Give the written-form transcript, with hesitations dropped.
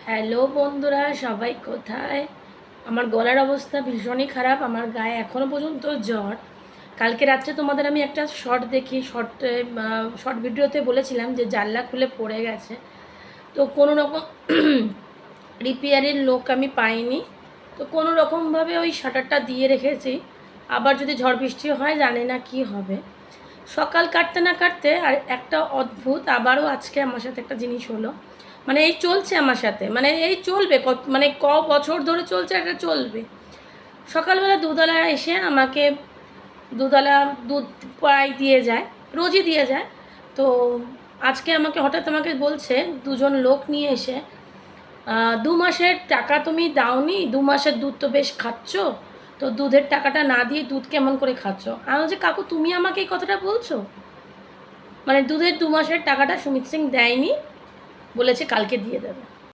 Hello বন্ধুরা, সবাই কোথায়? আমার গলার অবস্থা ভীষণই খারাপ। আমার গায়ে এখনও পর্যন্ত জ্বর। কালকে রাত্রে তোমাদের আমি একটা শর্ট ভিডিওতে বলেছিলাম যে জানলা খুলে পড়ে গেছে। তো কোনো রকম রিপেয়ারের লোক আমি পাইনি। তো কোনো রকমভাবে ওই শাটারটা দিয়ে রেখেছি। আবার যদি ঝড় বৃষ্টি হয় জানি না কি হবে। সকাল কাটতে না কাটতে আর একটা অদ্ভুত আবারও আজকে আমার সাথে একটা জিনিস হলো। মানে এই চলছে আমার সাথে, মানে এই চলবে ক বছর ধরে চলছে, এটা চলবে। সকালবেলা দুধওয়ালা এসে আমাকে দুধওয়ালা দুধ প্রায় দিয়ে যায়, রোজই দিয়ে যায়। তো আজকে হঠাৎ আমাকে বলছে, দুজন লোক নিয়ে এসে 2 মাসের টাকা তুমি দাওনি, 2 মাসের দুধ তো বেশ খাচ্ছ, তো দুধের টাকাটা না দিয়ে দুধ কেমন করে খাচ্ছ? আমি বলছি, কাকু তুমি আমাকে এই কথাটা বলছো? মানে দুধের 2 মাসের টাকাটা সুমিত সিং দেয়নি, বলেছে কালকে দিয়ে দেবে।